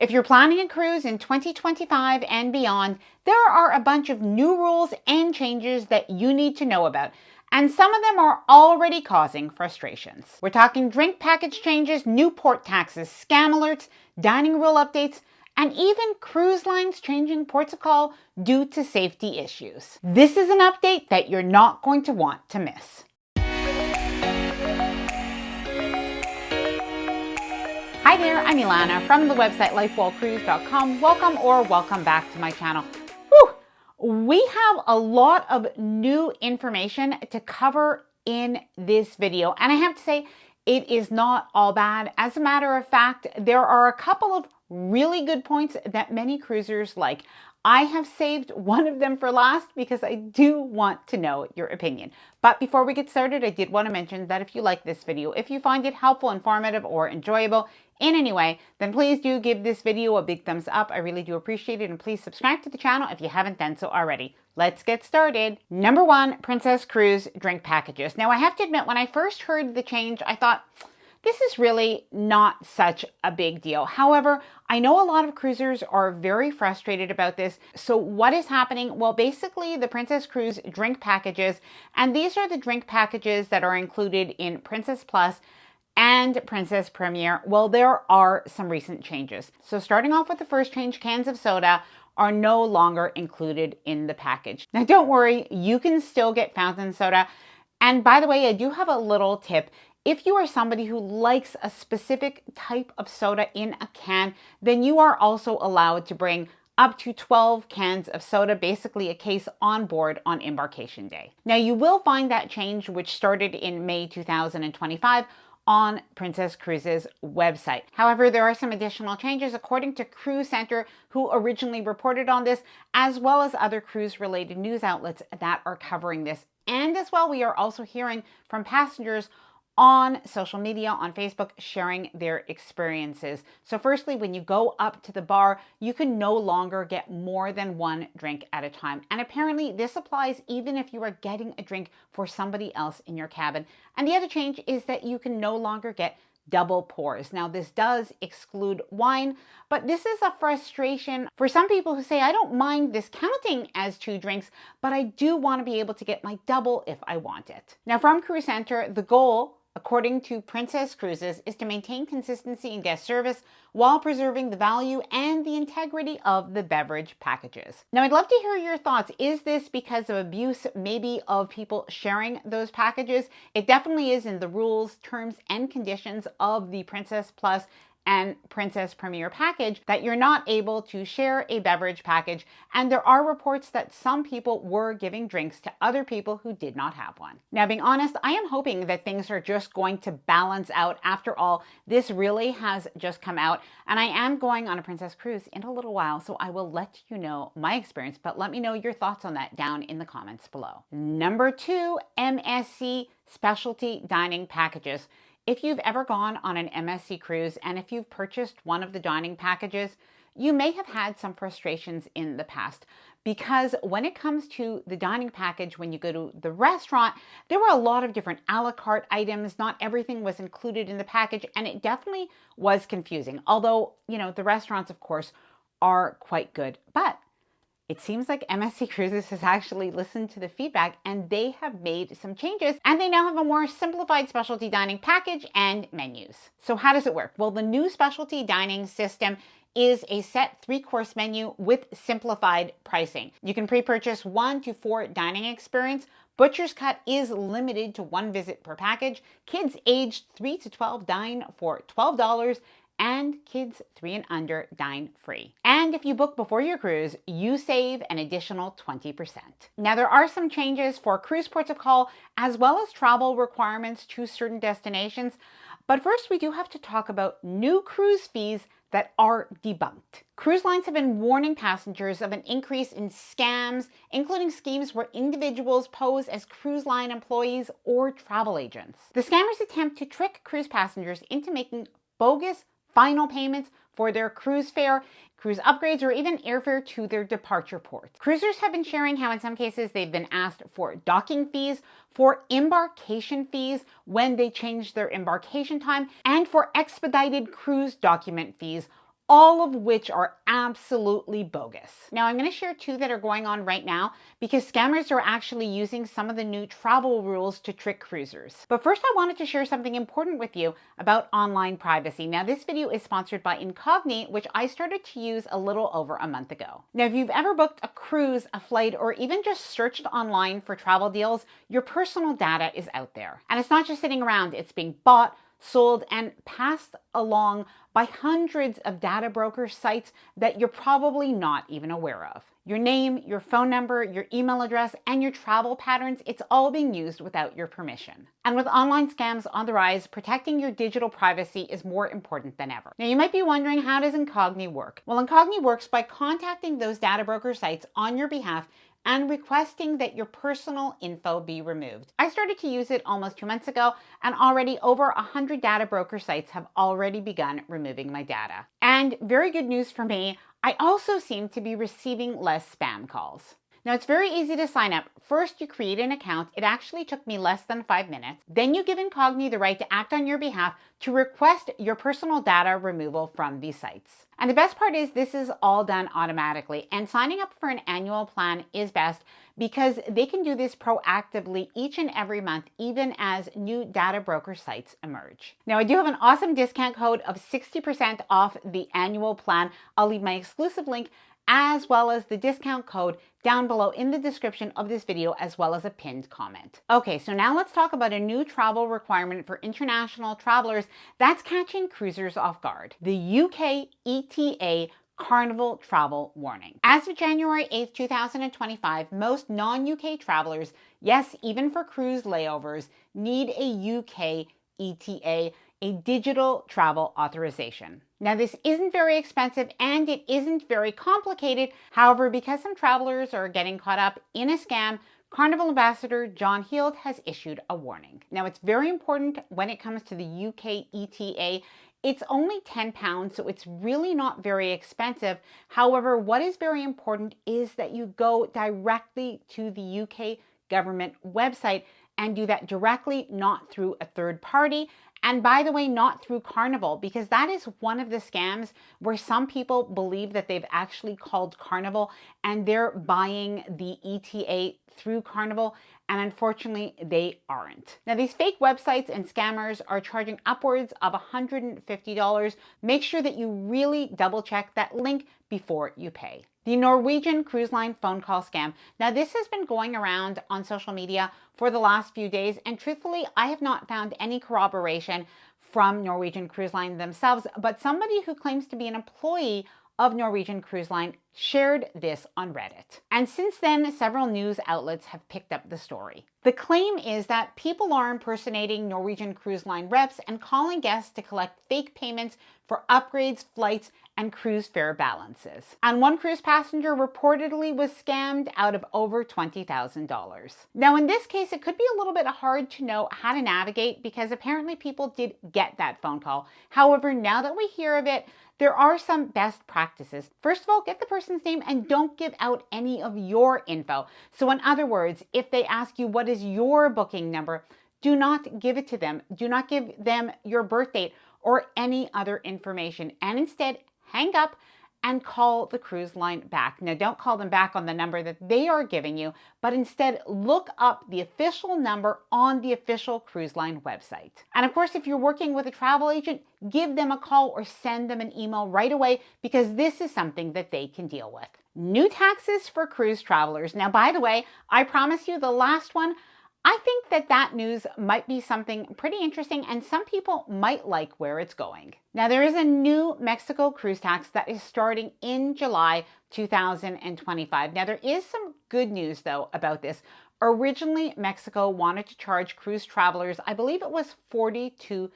If you're planning a cruise in 2025 and beyond, there are a bunch of new rules and changes that you need to know about, and some of them are already causing frustrations. We're talking drink package changes, new port taxes, scam alerts, dining rule updates, and even cruise lines changing ports of call due to safety issues. This is an update that you're not going to want to miss. Hi there, I'm Ilana from the website lifewellcruise.com. Welcome back to my channel. We have a lot of new information to cover in this video, and I have to say, it is not all bad. As a matter of fact, there are a couple of really good points that many cruisers like. I have saved one of them for last because I do want to know your opinion. But before we get started, I did want to mention that if you like this video, if you find it helpful, informative, or enjoyable in any way, then please do give this video a big thumbs up. I really do appreciate it. And please subscribe to the channel if you haven't done so already. Let's get started. Number one, Princess Cruise drink packages. Now, I have to admit, when I first heard the change, I thought, this is really not such a big deal. However, I know a lot of cruisers are very frustrated about this. So what is happening? Well, basically the Princess Cruise drink packages, and these are the drink packages that are included in Princess Plus and Princess Premier. Well, there are some recent changes. So starting off with the first change, cans of soda are no longer included in the package. Now don't worry, you can still get fountain soda. And by the way, I do have a little tip. If you are somebody who likes a specific type of soda in a can, then you are also allowed to bring up to 12 cans of soda, basically a case, on board on embarkation day. Now you will find that change, which started in May 2025, on Princess Cruises' website. However, there are some additional changes according to Cruise Center, who originally reported on this, as well as other cruise-related news outlets that are covering this. And as well, we are also hearing from passengers on social media, on Facebook, sharing their experiences. So firstly, when you go up to the bar, you can no longer get more than one drink at a time. And apparently this applies even if you are getting a drink for somebody else in your cabin. And the other change is that you can no longer get double pours. Now this does exclude wine, but this is a frustration for some people who say, I don't mind this counting as 2 drinks, but I do want to be able to get my double if I want it. Now from Cruise Center, the goal, according to Princess Cruises, is to maintain consistency in guest service while preserving the value and the integrity of the beverage packages. Now, I'd love to hear your thoughts. Is this because of abuse, maybe of people sharing those packages? It definitely is in the rules, terms, and conditions of the Princess Plus and Princess Premier package that you're not able to share a beverage package, and there are reports that some people were giving drinks to other people who did not have one. Now, being honest, I am hoping that things are just going to balance out. After all, this really has just come out, and I am going on a Princess Cruise in a little while, so I will let you know my experience, but let me know your thoughts on that down in the comments below. Number 2, MSC specialty dining packages. If you've ever gone on an MSC cruise and if you've purchased one of the dining packages, you may have had some frustrations in the past, because when it comes to the dining package, when you go to the restaurant, there were a lot of different a la carte items. Not everything was included in the package, and it definitely was confusing. Although, the restaurants, of course, are quite good. But it seems like MSC Cruises has actually listened to the feedback, and they have made some changes, and they now have a more simplified specialty dining package and menus. So how does it work? Well, the new specialty dining system is a set 3-course menu with simplified pricing. You can pre-purchase 1 to 4 dining experience. Butcher's Cut is limited to 1 visit per package. Kids aged 3 to 12 dine for $12. And kids 3 and under dine free. And if you book before your cruise, you save an additional 20%. Now, there are some changes for cruise ports of call, as well as travel requirements to certain destinations. But first, we do have to talk about new cruise fees that are debunked. Cruise lines have been warning passengers of an increase in scams, including schemes where individuals pose as cruise line employees or travel agents. The scammers attempt to trick cruise passengers into making bogus final payments for their cruise fare, cruise upgrades, or even airfare to their departure ports. Cruisers have been sharing how in some cases they've been asked for docking fees, for embarkation fees when they change their embarkation time, and for expedited cruise document fees, all of which are absolutely bogus. Now, I'm going to share two that are going on right now because scammers are actually using some of the new travel rules to trick cruisers. But first, I wanted to share something important with you about online privacy. Now, this video is sponsored by Incogni, which I started to use a little over a month ago. Now, if you've ever booked a cruise, a flight, or even just searched online for travel deals, your personal data is out there. And it's not just sitting around, it's being bought, sold, and passed along by hundreds of data broker sites that you're probably not even aware of. Your name, your phone number, your email address, and your travel patterns, it's all being used without your permission. And with online scams on the rise, protecting your digital privacy is more important than ever. Now, you might be wondering, how does Incogni work? Well, Incogni works by contacting those data broker sites on your behalf and requesting that your personal info be removed. I started to use it almost 2 months ago, and already over 100 data broker sites have already begun removing my data. And very good news for me, I also seem to be receiving less spam calls. Now, it's very easy to sign up. First, you create an account. It actually took me less than 5 minutes. Then you give Incogni the right to act on your behalf to request your personal data removal from these sites. And the best part is this is all done automatically, and signing up for an annual plan is best because they can do this proactively each and every month, even as new data broker sites emerge. Now, I do have an awesome discount code of 60% off the annual plan. I'll leave my exclusive link as well as the discount code down below in the description of this video, as well as a pinned comment. Okay, so now let's talk about a new travel requirement for international travelers that's catching cruisers off guard: the UK ETA Carnival Travel Warning. As of January 8th, 2025, most non-UK travelers, yes, even for cruise layovers, need a UK ETA, a digital travel authorization. Now, this isn't very expensive and it isn't very complicated. However, because some travelers are getting caught up in a scam, Carnival Ambassador John Heald has issued a warning. Now, it's very important when it comes to the UK ETA. It's only £10, so it's really not very expensive. However, what is very important is that you go directly to the UK government website and do that directly, not through a third party. And by the way, not through Carnival, because that is one of the scams where some people believe that they've actually called Carnival and they're buying the ETA through Carnival, and unfortunately they aren't. Now, these fake websites and scammers are charging upwards of $150. Make sure that you really double check that link before you pay. The Norwegian cruise line phone call scam. Now, this has been going around on social media for the last few days, and truthfully, I have not found any corroboration from Norwegian Cruise Line themselves, but somebody who claims to be an employee of Norwegian Cruise Line shared this on Reddit. And since then, several news outlets have picked up the story. The claim is that people are impersonating Norwegian Cruise Line reps and calling guests to collect fake payments for upgrades, flights, and cruise fare balances. And one cruise passenger reportedly was scammed out of over $20,000. Now, in this case, it could be a little bit hard to know how to navigate because apparently people did get that phone call. However, now that we hear of it, there are some best practices. First of all, get the person's name and don't give out any of your info. So in other words, if they ask you what is your booking number, do not give it to them. Do not give them your birth date or any other information, and instead hang up and call the cruise line back. Now, don't call them back on the number that they are giving you, but instead look up the official number on the official cruise line website. And of course, if you're working with a travel agent, give them a call or send them an email right away because this is something that they can deal with. New taxes for cruise travelers. Now, by the way, I promise you the last one, I think that news might be something pretty interesting and some people might like where it's going. Now, there is a new Mexico cruise tax that is starting in July 2025. Now, there is some good news though about this. Originally, Mexico wanted to charge cruise travelers, I believe it was $42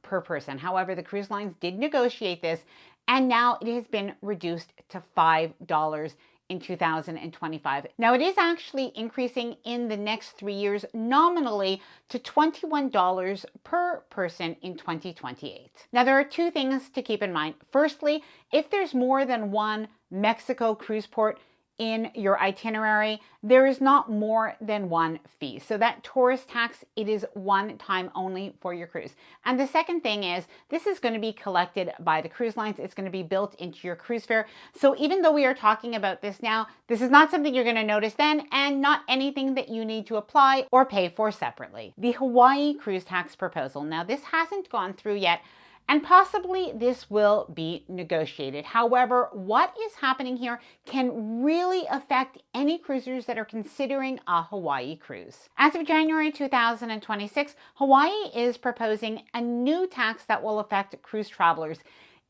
per person. However, the cruise lines did negotiate this, and now it has been reduced to $5 in 2025. Now, it is actually increasing in the next 3 years nominally to $21 per person in 2028. Now, there are two things to keep in mind. Firstly, if there's more than one Mexico cruise port in your itinerary, there is not more than one fee. So that tourist tax, it is one time only for your cruise. And the second thing is, this is going to be collected by the cruise lines. It's going to be built into your cruise fare. So even though we are talking about this now, this is not something you're going to notice then, and not anything that you need to apply or pay for separately. The Hawaii cruise tax proposal. Now, this hasn't gone through yet, and possibly this will be negotiated. However, what is happening here can really affect any cruisers that are considering a Hawaii cruise. As of January 2026, Hawaii is proposing a new tax that will affect cruise travelers.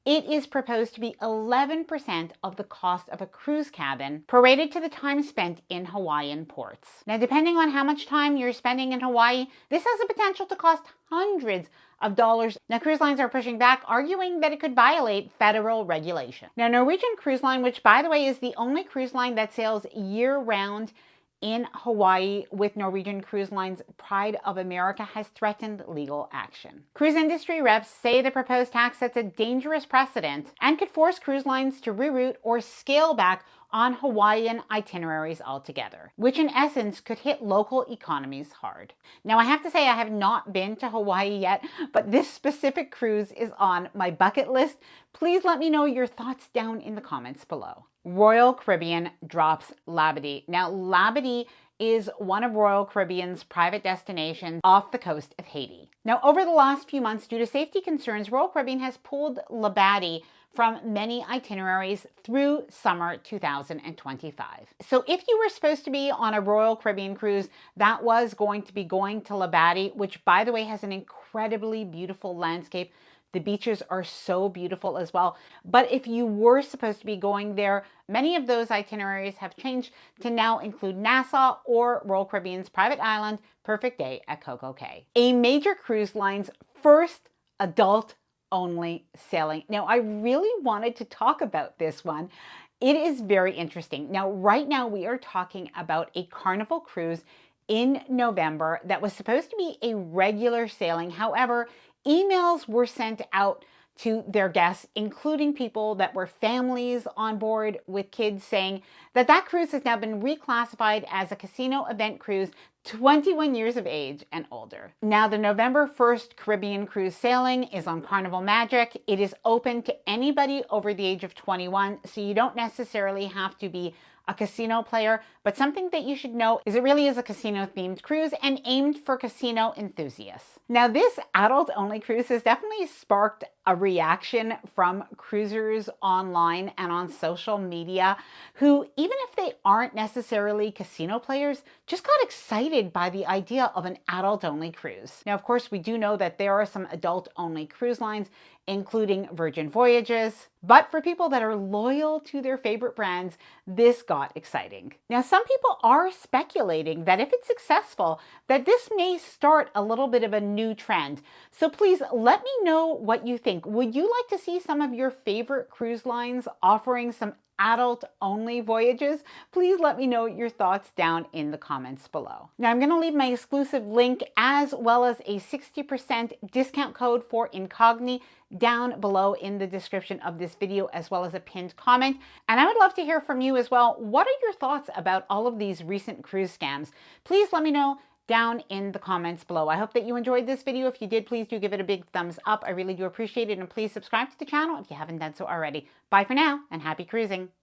It is proposed to be 11% of the cost of a cruise cabin, prorated to the time spent in Hawaiian ports. Now, depending on how much time you're spending in Hawaii, this has the potential to cost hundreds of dollars. Now, cruise lines are pushing back, arguing that it could violate federal regulation. Now, Norwegian Cruise Line, which by the way is the only cruise line that sails year-round in Hawaii with Norwegian Cruise Line's Pride of America, has threatened legal action. Cruise industry reps say the proposed tax sets a dangerous precedent and could force cruise lines to reroute or scale back on Hawaiian itineraries altogether, which in essence could hit local economies hard. Now, I have to say I have not been to Hawaii yet, but this specific cruise is on my bucket list. Please let me know your thoughts down in the comments below. Royal Caribbean drops Labidi. Now, Labidi is one of Royal Caribbean's private destinations off the coast of Haiti. Now, over the last few months, due to safety concerns, Royal Caribbean has pulled Labidi from many itineraries through summer 2025. So if you were supposed to be on a Royal Caribbean cruise that was going to be going to Labidi, which by the way has an incredibly beautiful landscape, the beaches are so beautiful as well. But if you were supposed to be going there, many of those itineraries have changed to now include Nassau or Royal Caribbean's private island, Perfect Day at Coco Cay, a major cruise line's first adult-only sailing. Now, I really wanted to talk about this one. It is very interesting. Now, right now we are talking about a Carnival cruise in November that was supposed to be a regular sailing. However, emails were sent out to their guests, including people that were families on board with kids, saying that that cruise has now been reclassified as a casino event cruise 21 years of age and older. Now, the November 1st Caribbean cruise sailing is on Carnival Magic. It is open to anybody over the age of 21, so you don't necessarily have to be a casino player, but something that you should know is it really is a casino-themed cruise and aimed for casino enthusiasts. Now, this adult-only cruise has definitely sparked a reaction from cruisers online and on social media who, even if they aren't necessarily casino players, just got excited by the idea of an adult-only cruise. Now, of course, we do know that there are some adult-only cruise lines, including Virgin Voyages. But for people that are loyal to their favorite brands, this got exciting. Now, some people are speculating that if it's successful, that this may start a little bit of a new trend. So please let me know what you think. Would you like to see some of your favorite cruise lines offering some adult-only voyages? Please let me know your thoughts down in the comments below. Now, I'm going to leave my exclusive link as well as a 60% discount code for Incogni down below in the description of this video, as well as a pinned comment. And I would love to hear from you as well. What are your thoughts about all of these recent cruise scams? Please let me know down in the comments below. I hope that you enjoyed this video. If you did, please do give it a big thumbs up. I really do appreciate it. And please subscribe to the channel if you haven't done so already. Bye for now and happy cruising.